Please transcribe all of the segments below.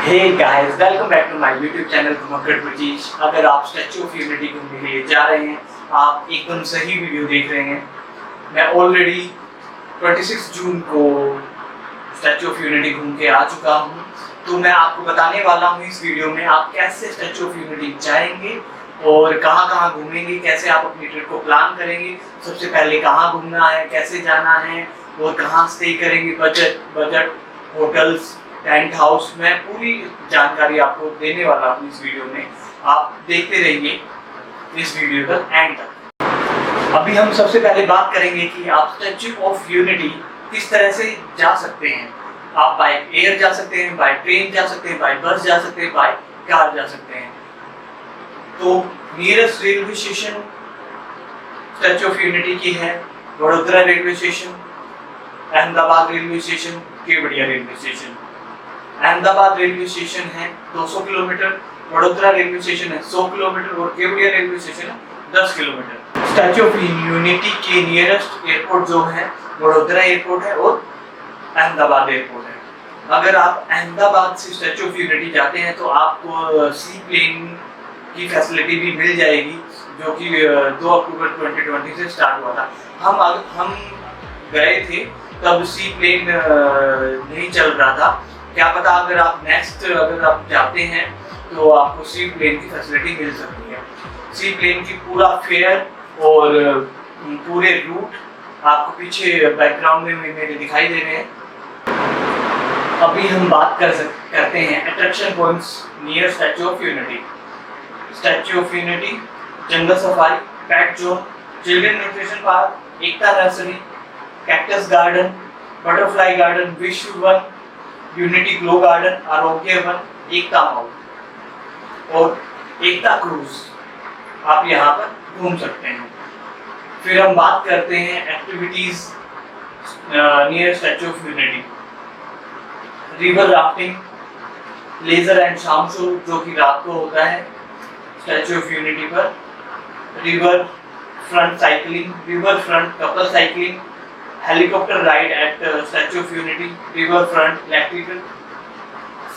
Hey guys, welcome back to my YouTube channel Ghumakkad British. अगर आप statue of unity घूमने के लिए जा रहे हैं, आप एकदम सही वीडियो देख रहे हैं। मैं ऑलरेडी 26 जून को स्टैच्यू ऑफ यूनिटी घूम के आ चुका हूँ। तो मैं आपको बताने वाला हूँ इस वीडियो में आप कैसे स्टैच्यू ऑफ यूनिटी जाएंगे और कहाँ कहाँ घूमेंगे, कैसे आप अपनी ट्रिप को प्लान करेंगे, सबसे पहले कहाँ घूमना है, कैसे जाना है और कहाँ स्टे करेंगे, बजट होटल्स, टेंट हाउस। मैं पूरी जानकारी आपको देने वाला हूँ इस वीडियो में। आप देखते रहिए इस वीडियो तक, एंड तक। अभी हम सबसे पहले बात करेंगे कि आप स्टैच्यू ऑफ यूनिटी किस तरह से जा सकते हैं। आप बाय एयर जा सकते हैं, बाय ट्रेन जा सकते हैं, बाय बस जा सकते हैं, बाय कार जा सकते हैं। तो nearest railway station statue of unity की है Vadodara railway station, Ahmedabad railway station, Kevadia railway station. Ahmedabad railway station है 200 किलोमीटर, वडोदरा रेलवे स्टेशन है 100 किलोमीटर और केवड़िया रेलवे स्टेशन है 10 किलोमीटर। स्टैच्यू ऑफ यूनिटी के नियरेस्ट एयरपोर्ट जो है वडोदरा एयरपोर्ट है और अहमदाबाद एयरपोर्ट है। अगर आप अहमदाबाद से स्टैच्यू ऑफ यूनिटी जाते हैं तो आपको सी प्लेन की फैसिलिटी भी मिल जाएगी, जो कि 2 अक्टूबर 2020 से स्टार्ट हुआ था। हम गए थे तब सी प्लेन नहीं चल रहा था। क्या पता अगर आप जाते हैं तो आपको सी प्लेन की फैसिलिटी मिल सकती है। सी प्लेन की पूरा फेयर और पूरे रूट आपको पीछे बैकग्राउंड में मेरे दिखाई दे रहे हैं। अभी हम बात करते हैं attraction points near Statue of unity. Statue of unity, jungle safari, pet zone, children nutrition park, Ekta nursery, cactus garden, butterfly garden, विश्व वन, यूनिटी ग्लो गार्डन, आरोग्य वन, एकता मॉल और एकता क्रूज आप यहाँ पर घूम सकते हैं। फिर हम बात करते हैं activities near Statue of Unity. River rafting, laser and sound show जो कि रात को होता है स्टैच्यू ऑफ यूनिटी पर, river front cycling, river front couple cycling, helicopter ride at Statue of Unity, river front electrical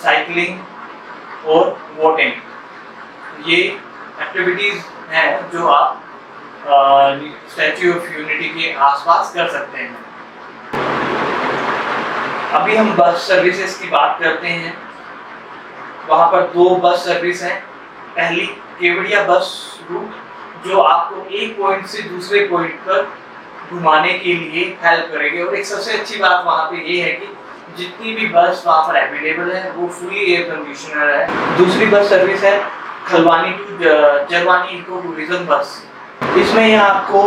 cycling और boating. ये activities हैं जो आप स्टैच्यू ऑफ यूनिटी के आसपास कर सकते हैं। अभी हम बस सर्विसेज की बात करते हैं। वहाँ पर 2 बस सर्विस हैं। पहली केवड़िया बस रूट जो आपको एक पॉइंट से दूसरे पॉइंट पर घुमाने के लिए हेल्प करेगी। और एक सबसे अच्छी बात वहाँ पे ये है कि जितनी भी बस वहाँ पर अवेलेबल है वो फुली एयर कंडीशनर है। दूसरी बस सर्विस है Khalwani to Jarwani eco tourism बस। इसमें ये आपको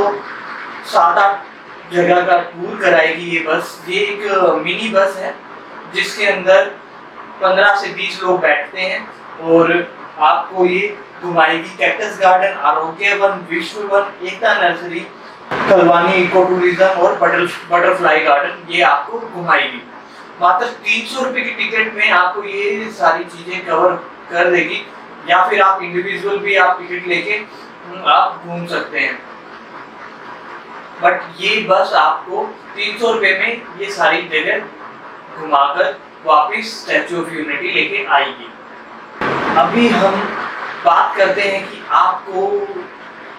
7-8 जगह का टूर कराएगी ये बस। ये एक मिनी बस है जिसके अंदर 15 से 20 लोग बैठते हैं और आपको ये घुमाएगी कैक्टस गार्डन, आरोग्य वन, विश्व वन, एकता नर्सरी, खलवानी इको टूरिज्म और बटरफ्लाई गार्डन। ये आपको घुमाएगी। मात्र 300 रुपए की टिकट में आपको ये सारी चीजें कवर कर देगी, या फिर आप इंडिविजुअल भी आप टिकट लेके आप घूम सकते हैं। बट ये बस आपको 300 रुपए में ये सारी जगह घुमाकर वापस स्टैच्यू ऑफ यूनिटी लेके आएगी। अभी हम बात करते हैं कि आपको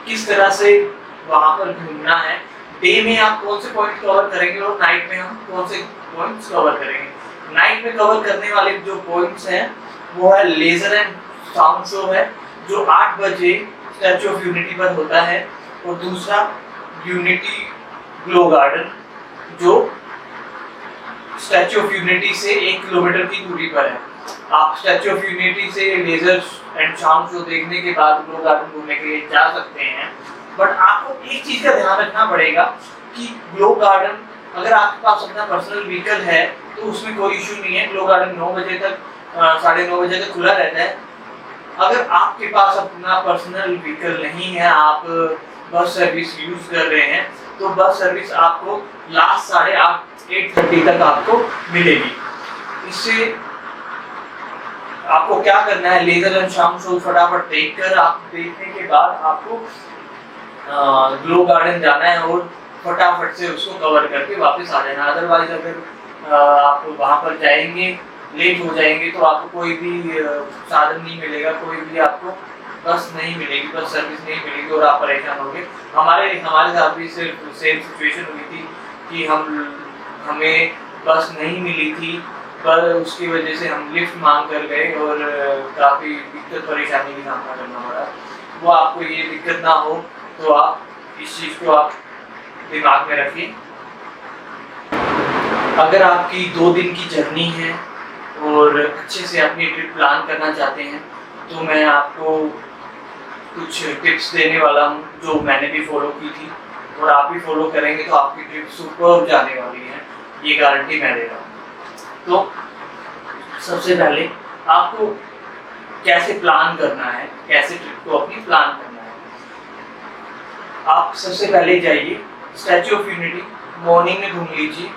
किस तरह से वहां पर घूमना है। डे में आप कौन से पॉइंट कवर करेंगे और नाइट में हम कौन से पॉइंट्स कवर करेंगे। नाइट में कवर करने वाले जो पॉइंट्स हैं वो है लेजर एंड साउंड शो है जो 8 बजे स्टैच्यू ऑफ यूनिटी पर होता है, और दूसरा यूनिटी ग्लो गार्डन जो स्टैच्यू ऑफ यूनिटी से 1 किलोमीटर की दूरी पर है। आप स्टैच्यू ऑफ यूनिटी से लेजर एंड साउंड शो देखने के बाद ग्लो गार्डन घूमने के लिए जा सकते हैं। बट आपको एक चीज का ध्यान रखना पड़ेगा कि ग्लो गार्डन अगर आपके पास अपना पर्सनल व्हीकल है तो उसमें कोई इशू नहीं है। ग्लो गार्डन 9 बजे तक 9:30 बजे तक खुला रहता है। अगर आपके पास अपना पर्सनल व्हीकल नहीं है, आप बस सर्विस यूज कर रहे हैं, तो बस सर्विस आपको लास्ट 8:30 तक आपको मिलेगी। इससे आपको क्या करना है, लेजर एंड शाम शो फटाफट देखकर आप देखने के बाद आपको ग्लो गार्डन जाना है और फटाफट से उसको कवर करके वापस आ जाना। अदरवाइज अगर आप वहाँ पर जाएंगे लेट हो जाएंगे तो आपको कोई भी साधन नहीं मिलेगा, कोई भी आपको बस नहीं मिलेगी, बस सर्विस नहीं मिलेगी और आप परेशान होंगे। हमारे साथ भी सिर्फ सेम सिचुएशन हुई थी कि हमें बस नहीं मिली थी, पर उसकी वजह से हम लिफ्ट मांग कर गए और काफ़ी दिक्कत परेशानी का सामना करना पड़ा। वो आपको ये दिक्कत ना हो तो आप इस चीज़ को आप दिमाग में रखिए। अगर आपकी 2 दिन की जर्नी है और अच्छे से अपनी ट्रिप प्लान करना चाहते हैं तो मैं आपको कुछ टिप्स देने वाला हूँ जो मैंने भी फॉलो की थी, और आप भी फॉलो करेंगे तो आपकी ट्रिप सुपर जाने वाली है, ये गारंटी मैं दे रहा हूँ। तो सबसे पहले आपको कैसे प्लान करना है, कैसे ट्रिप को अपनी प्लान करना है। आप सबसे पहले जाइए स्टैचू ऑफ यूनिटी, मॉर्निंग में घूम लीजिए।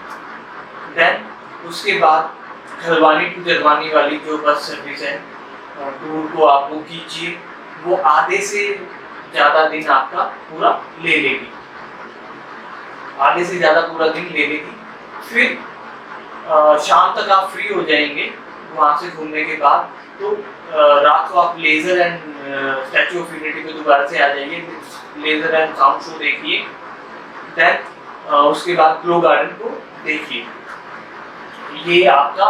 देन उसके बाद खलवानी टू जरवानी वाली जो बस सर्विस है टूर को आप बुक कीजिए। वो आधे से ज़्यादा दिन आपका पूरा ले लेगी, आधे से ज़्यादा पूरा दिन ले लेगी। फिर शाम तक आप फ्री हो जाएंगे वहाँ से घूमने के बाद, तो रात को आप laser and statue of unity पे दोबारा से आ जाइए, लेज़र एंड साउंड शो देखिए। देन उसके बाद ग्लो गार्डन को देखिए। ये आपका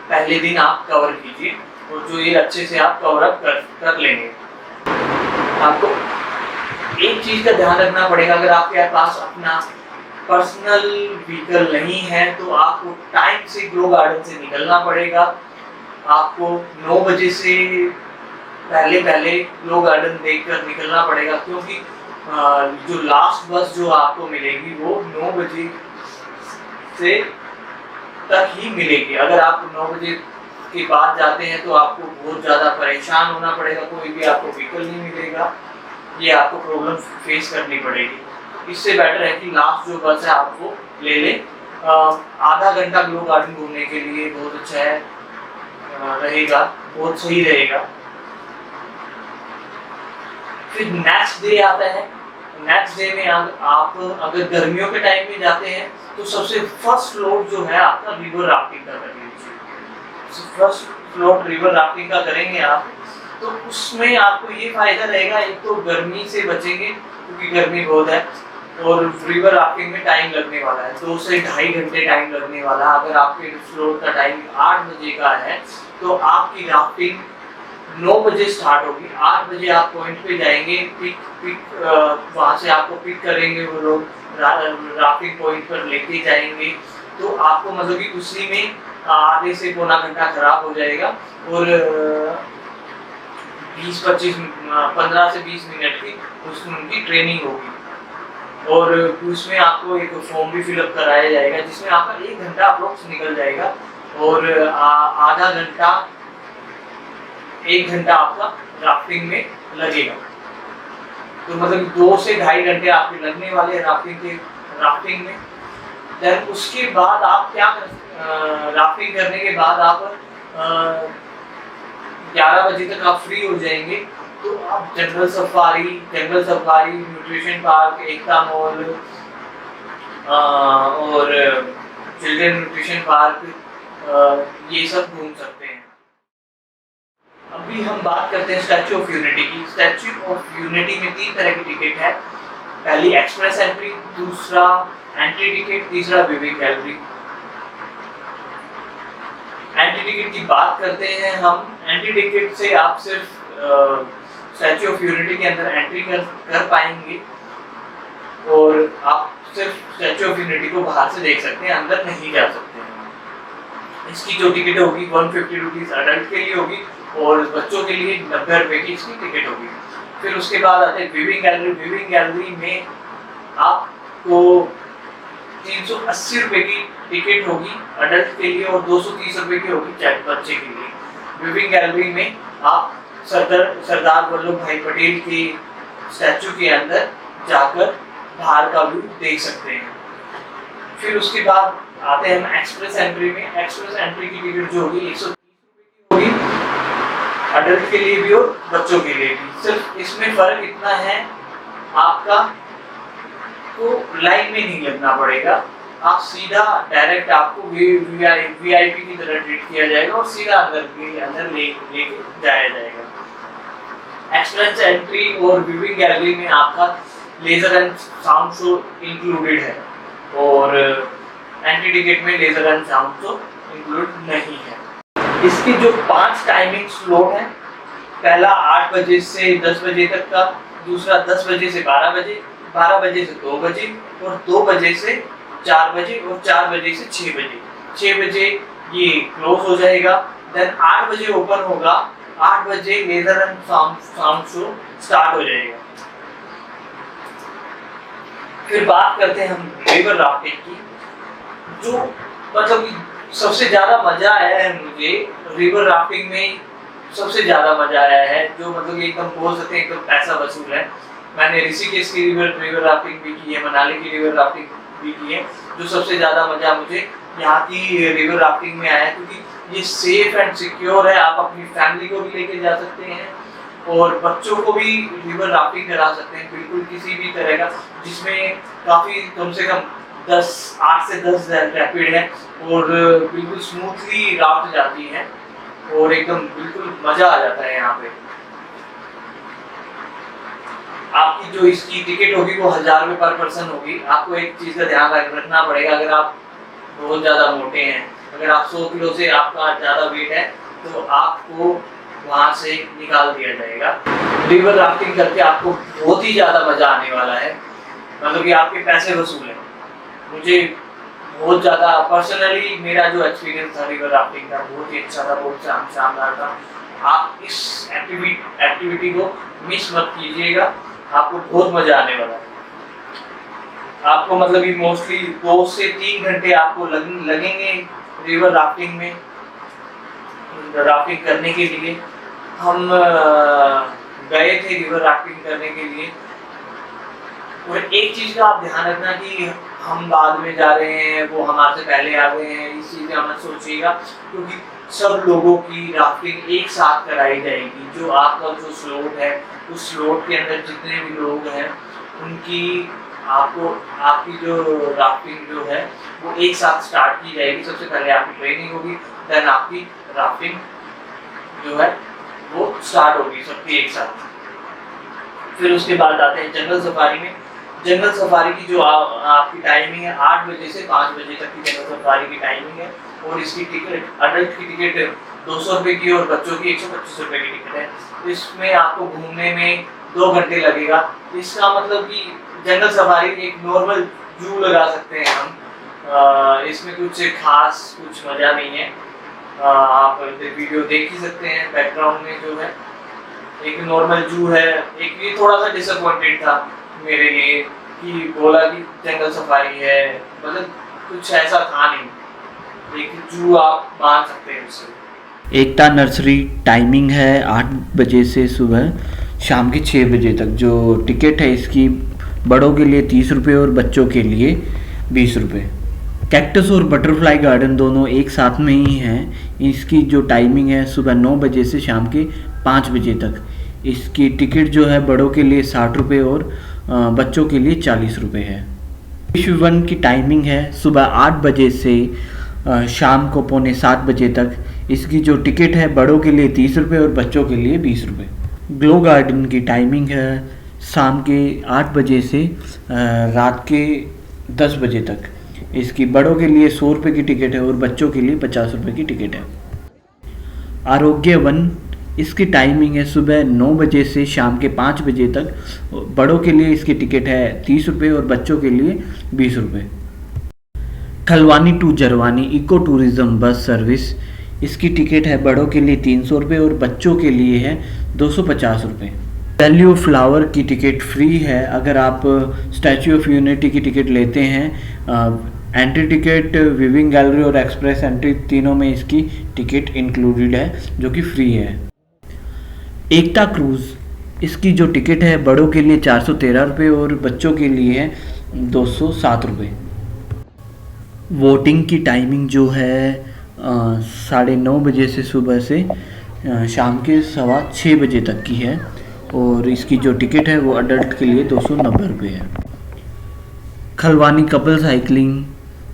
पहले दिन आप कवर कीजिए और जो ये अच्छे से आप कवर अप कर लेंगे। आपको एक चीज़ का ध्यान रखना पड़ेगा, अगर आपके पास अपना पर्सनल व्हीकल नहीं है तो आपको टाइम से ग्लो गार्डन से निकलना पड़ेगा। आपको 9 बजे से पहले ग्लो गार्डन देखकर निकलना पड़ेगा, क्योंकि जो लास्ट बस जो आपको मिलेगी वो 9 बजे से तक ही मिलेगी। अगर आप 9 बजे के बाद जाते हैं तो आपको बहुत ज़्यादा परेशान होना पड़ेगा, कोई भी आपको व्हीकल नहीं मिलेगा, ये आपको प्रॉब्लम फेस करनी पड़ेगी। इससे बेटर है कि लास्ट जो बस है आप वो ले लें। आधा घंटा ग्लो गार्डन घूमने के लिए बहुत अच्छा है, रहेगा, बहुत सही रहेगा। फिर नेक्स्ट डे आता है। नेक्स्ट डे में आप अगर गर्मियों के टाइम में जाते हैं तो सबसे फर्स्ट फ्लोर जो है आपका रिवर राफ्टिंग का कर लीजिए। फर्स्ट फ्लोर रिवर राफ्टिंग का करेंगे आप तो उसमें आपको ये फायदा रहेगा, एक तो गर्मी से बचेंगे क्योंकि गर्मी बहुत है, और रिवर राफ्टिंग में टाइम लगने वाला है, 2 से 2.5 घंटे टाइम लगने वाला है। अगर आपके फ्लोर का टाइम 8 बजे का है तो आपकी राफ्टिंग 9 बजे स्टार्ट होगी। 8 बजे आप पॉइंट पे जाएंगे, वहाँ से आपको पिक करेंगे वो लोग, राफ्टिंग पॉइंट पर लेके जाएंगे। तो आपको मतलब कि उसी में आधे से पौना घंटा खराब हो जाएगा और 15 से 20 मिनट की उसमें उनकी ट्रेनिंग होगी, और उसमें आपको एक फॉर्म भी फिलअप कराया जाएगा जिसमें आपका 1 घंटा अप्रोक्स निकल जाएगा, और आधा घंटा 1 घंटा आपका राफ्टिंग में लगेगा। तो मतलब 2 से 2.5 घंटे आपके लगने वाले हैं राफ्टिंग में। देन उसके बाद आप क्या राफ्टिंग करने के बाद आप 11 बजे तक आप फ्री हो जाएंगे। तो आप जंगल सफारी, न्यूट्रिशन पार्क, एकता मॉल और चिल्ड्रन न्यूट्रिशन पार्क, ये सब घूम सकते हैं। अभी हम बात करते हैं स्टैचू ऑफ यूनिटी की। स्टैचू ऑफ यूनिटी में 3 तरह की टिकट है। पहली एक्सप्रेस एंट्री, दूसरा एंट्री टिकट, तीसरा व्यूइंग गैलरी। एंट्री टिकट की बात करते हैं हम। एंट्री टिकट से आप सिर्फ स्टैचू ऑफ यूनिटी के अंदर एंट्री कर पाएंगे और आप सिर्फ स्टैचू ऑफ यूनिटी को बाहर से देख सकते हैं, अंदर नहीं जा सकते हैं। इसकी जो टिकट होगी 150 रुपीज़ अडल्ट के लिए होगी और बच्चों के लिए 90 रुपये की इसकी टिकट होगी। फिर उसके बाद आते हैं व्यूइंग गैलरी। व्यूइंग गैलरी में आपको 380 रुपये की टिकट होगी अडल्ट के लिए और 230 रुपये की होगी बच्चे के लिए। व्यूइंग गैलरी में आप सरदार वल्लभ भाई पटेल के स्टैचू के अंदर जाकर बाहर का व्यू देख सकते हैं। फिर उसके बाद आते हैं हम एक्सप्रेस एंट्री में। एक्सप्रेस एंट्री की टिकट जो होगी 130 रुपये की होगी अडल्ट के लिए भी और बच्चों के लिए भी। सिर्फ इसमें फर्क इतना है, आपका को लाइन में नहीं लगना पड़ेगा, आप सीधा डायरेक्ट आपको वीआईपी की तरह ट्रीट किया जाएगा और सीधा अंदर लेके जाया जाएगा। एक्सपीरियंस एंट्री और व्यूइंग गैलरी में आपका laser and sound show included है और एंट्री टिकट में laser and sound show include नहीं है। इसकी जो 5 टाइमिंग स्लॉट है, पहला 8 बजे से 10 बजे तक का, दूसरा 10 बजे से 12 बजे, 12 बजे से 2 बजे और 2 बजे से 4 बजे और 4 बजे से 6 बजे। 6 बजे ये क्लोज हो जाएगा। देन 8 बजे ओपन होगा, 8 बजे laser and sound show start हो जाएगा। फिर बात करते हैं हम रिवर राफ्टिंग की। जो मतलब सबसे ज़्यादा मज़ा आया है मुझे रिवर राफ्टिंग में, सबसे ज़्यादा मज़ा आया है, जो मतलब एकदम बोल सकते हैं एकदम पैसा वसूल है। मैंने ऋषिकेश की रिवर राफ्टिंग भी की है, मनाली की रिवर राफ्टिंग भी की है। जो सबसे ज़्यादा मज़ा मुझे यहाँ की रिवर राफ्टिंग में आया, क्योंकि ये सेफ एंड सिक्योर है। आप अपनी फैमिली को भी लेके जा सकते हैं और बच्चों को भी रिवर राफ्टिंग करा सकते हैं, बिल्कुल किसी भी तरह का, जिसमें काफ़ी कम से कम 8 से 10 रैपिड है और बिल्कुल स्मूथली राफ्ट जाती है और एकदम बिल्कुल मज़ा आ जाता है यहाँ पे। आपकी जो इसकी टिकट होगी वो 1000 रुपये पर पर्सन होगी। आपको एक चीज़ का ध्यान रखना पड़ेगा, अगर आप बहुत ज़्यादा मोटे हैं, अगर आप 100 किलो से आपका ज़्यादा वेट है तो आपको वहाँ से निकाल दिया जाएगा। रिवर राफ्टिंग करके आपको बहुत ही ज़्यादा मज़ा आने वाला है, मतलब कि आपके पैसे वसूल हैं। मुझे बहुत ज़्यादा पर्सनली मेरा जो एक्सपीरियंस था रिवर राफ्टिंग का बहुत ही अच्छा था, बहुत शानदार था। आप इस एक्टिविटी को मिस मत कीजिएगा, आपको बहुत मज़ा आने वाला है। आपको मतलब कि मोस्टली 2 से 3 घंटे आपको लगेंगे रिवर राफ्टिंग में, राफ्टिंग करने के लिए। हम गए थे रिवर राफ्टिंग करने के लिए, और एक चीज़ का आप ध्यान रखना कि हम बाद में जा रहे हैं, वो हमारे से पहले आ गए हैं, इस चीज़ का मत सोचिएगा, क्योंकि सब लोगों की राफ्टिंग एक साथ कराई जाएगी। जो आपका जो स्लॉट है, उस स्लॉट के अंदर जितने भी लोग हैं उनकी आपकी जो राफ्टिंग जो है वो एक साथ स्टार्ट की जाएगी। सबसे पहले आपकी ट्रेनिंग होगी, देन आपकी राफ्टिंग जो है वो स्टार्ट होगी सबकी एक साथ। फिर उसके बाद आते हैं जंगल सफारी में। जंगल सफारी की जो आपकी टाइमिंग है 8 बजे से 5 बजे तक की जंगल सफारी की टाइमिंग है, और इसकी टिकट अडल्ट की टिकट 200 रुपये की और बच्चों की 125 रुपये की टिकट है। इसमें आपको घूमने में 2 घंटे लगेगा। इसका मतलब कि जंगल सफारी एक नॉर्मल जू लगा सकते हैं हम, इसमें कुछ खास कुछ मज़ा नहीं है। आप वीडियो देख ही सकते हैं, बैकग्राउंड में जो है एक नॉर्मल जू है। एक ये थोड़ा सा डिसअपॉइंटेड था मेरे लिए कि बोला कि जंगल सफारी है, मतलब कुछ ऐसा था नहीं, एक जू आप मान सकते हैं उससे। एकता नर्सरी टाइमिंग है 8 बजे से सुबह शाम के 6 बजे तक। जो टिकट है इसकी बड़ों के लिए 30 रुपये और बच्चों के लिए 20 रुपये। कैक्टस और बटरफ्लाई गार्डन दोनों एक साथ में ही हैं। इसकी जो टाइमिंग है सुबह 9 बजे से शाम के 5 बजे तक। इसकी टिकट जो है बड़ों के लिए 60 रुपये और बच्चों के लिए 40 रुपये है। विश्व वन की टाइमिंग है सुबह 8 बजे से शाम को 6:45 बजे तक। इसकी जो टिकट है बड़ों के लिए 30 रुपये और बच्चों के लिए 20 रुपये। ग्लो गार्डन की टाइमिंग है शाम के 8 बजे से रात के 10 बजे तक। इसकी बड़ों के लिए 100 रुपये की टिकट है और बच्चों के लिए 50 रुपये की टिकट है। आरोग्य वन, इसकी टाइमिंग है सुबह 9 बजे से शाम के 5 बजे तक। बड़ों के लिए इसकी टिकट है 30 रुपये और बच्चों के लिए 20 रुपये। Khalwani to Jarwani eco tourism bus service, इसकी टिकट है बड़ों के लिए 300 रुपये और बच्चों के लिए है 250 रुपये। वैली ऑफ फ्लावर की टिकट फ्री है अगर आप स्टैचू ऑफ यूनिटी की टिकट लेते हैं। एंट्री टिकट, विविंग गैलरी और एक्सप्रेस एंट्री तीनों में इसकी टिकट इंक्लूडेड है जो कि फ्री है। एकता क्रूज़, इसकी जो टिकट है बड़ों के लिए 413 रुपये और बच्चों के लिए है 207 रुपये। वोटिंग की टाइमिंग जो है 9:30 बजे से सुबह से शाम के 6:15 बजे तक की है और इसकी जो टिकट है वो अडल्ट के लिए 290 रुपये है। खलवानी कपल साइकिलिंग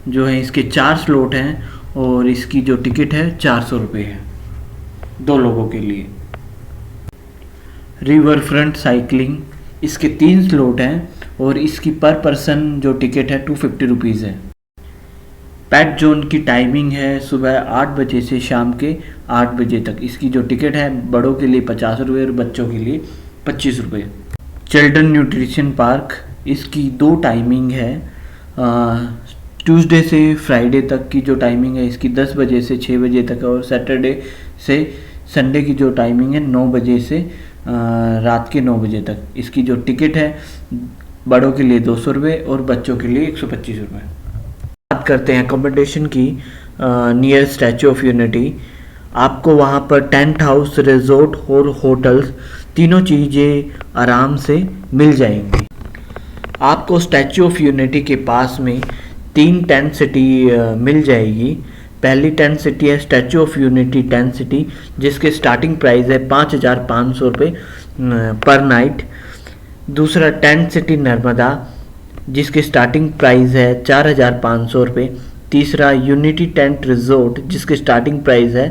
जो है इसके 4 स्लॉट हैं और इसकी जो टिकट है 400 रुपये है 2 लोगों के लिए। रिवर फ्रंट साइकिलिंग, इसके 3 स्लॉट हैं और इसकी पर पर्सन जो टिकट है 250 रुपीज़ है। पेट जोन की टाइमिंग है सुबह 8 बजे से शाम के 8 बजे तक। इसकी जो टिकट है बड़ों के लिए 50 रुपये और बच्चों के लिए 25 रुपये। चिल्ड्रन न्यूट्रिशन पार्क, इसकी 2 टाइमिंग है। ट्यूसडे से फ्राइडे तक की जो टाइमिंग है इसकी 10 बजे से 6 बजे तक है और सैटरडे से संडे की जो टाइमिंग है 9 बजे से रात के 9 बजे तक। इसकी जो टिकट है बड़ों के लिए 200 रुपये और बच्चों के लिए 125 रुपये। बात करते हैं अकोमोडेशन की। नियर स्टैचू ऑफ यूनिटी, आपको वहाँ पर टेंट हाउस, रिजॉर्ट और होटल्स तीनों चीज़ें आराम से मिल जाएंगी। आपको स्टैचू ऑफ यूनिटी के पास में 3 टेंट सिटी मिल जाएगी। पहली टेंट सिटी है statue of unity tent city, जिसके स्टार्टिंग प्राइस है 5,500 रुपये पर नाइट। दूसरा टेंट सिटी नर्मदा, जिसकी स्टार्टिंग प्राइस है 4,500 रुपये। तीसरा यूनिटी टेंट रिजॉर्ट, जिसकी स्टार्टिंग प्राइस है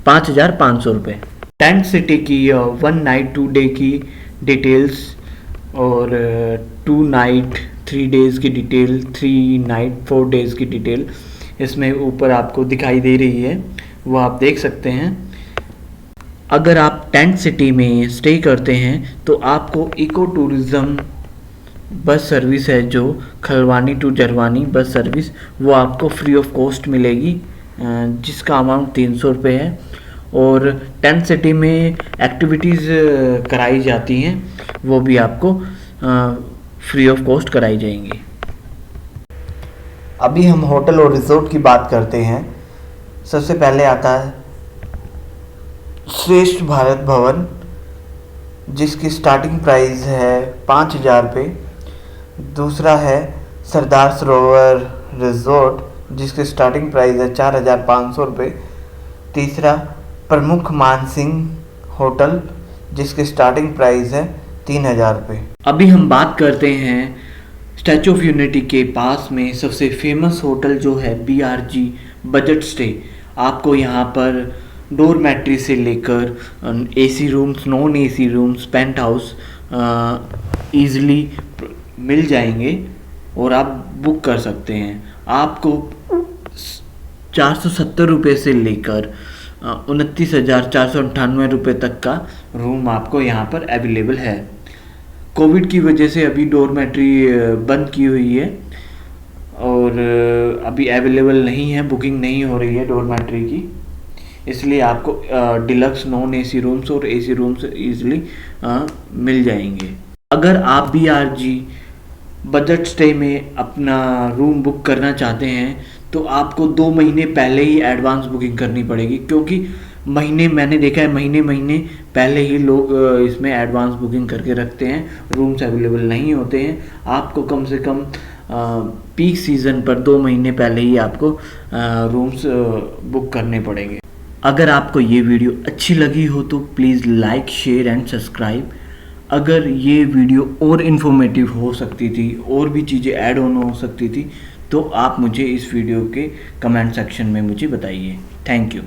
5,500 रुपये। टेंट सिटी की 1 नाइट 2 डे की डिटेल्स और 2 नाइट 3 डेज़ की डिटेल, 3 नाइट 4 डेज़ की डिटेल इसमें ऊपर आपको दिखाई दे रही है, वो आप देख सकते हैं। अगर आप टेंट सिटी में स्टे करते हैं तो आपको इको टूरिज़्म बस सर्विस है जो Khalwani to Zarwani bus service, वो आपको फ्री ऑफ कॉस्ट मिलेगी, जिसका अमाउंट 300 रुपये है। और टेंट सिटी में एक्टिविटीज़ कराई जाती हैं, वो भी आपको फ्री ऑफ कॉस्ट कराई जाएंगी। अभी हम होटल और रिजॉर्ट की बात करते हैं। सबसे पहले आता है श्रेष्ठ भारत भवन, जिसकी स्टार्टिंग प्राइस है 5,000 रुपये। दूसरा है सरदार सरोवर रिजॉर्ट, जिसकी स्टार्टिंग प्राइस है 4,500 रुपये। तीसरा प्रमुख मानसिंह होटल, जिसकी स्टार्टिंग प्राइस है 3,000 रुपये। अभी हम बात करते हैं स्टैचू ऑफ यूनिटी के पास में सबसे फेमस होटल जो है BRG बजट स्टे। आपको यहाँ पर डोरमेट्री से लेकर AC rooms, non AC rooms, penthouse easily मिल जाएंगे और आप बुक कर सकते हैं। आपको 470 रुपये से लेकर 29,498 रुपये तक का रूम आपको यहाँ पर अवेलेबल है। कोविड की वजह से अभी डोरमेट्री बंद की हुई है और अभी अवेलेबल नहीं है, बुकिंग नहीं हो रही है डोरमेट्री की, इसलिए आपको डिलक्स, नॉन AC रूम्स और AC रूम्स ईज़िली मिल जाएंगे। अगर आप BRG बजट स्टे में अपना रूम बुक करना चाहते हैं तो आपको 2 महीने पहले ही एडवांस बुकिंग करनी पड़ेगी, क्योंकि मैंने देखा है महीने पहले ही लोग इसमें एडवांस बुकिंग करके रखते हैं, रूम्स अवेलेबल नहीं होते हैं। आपको कम से कम पीक सीज़न पर 2 महीने पहले ही आपको रूम्स बुक करने पड़ेंगे। अगर आपको ये वीडियो अच्छी लगी हो तो please like, share and subscribe. अगर ये वीडियो और इन्फॉर्मेटिव हो सकती थी, और भी चीज़ें ऐड ऑन हो सकती थी, तो आप मुझे इस वीडियो के कमेंट सेक्शन में मुझे बताइए। Thank you.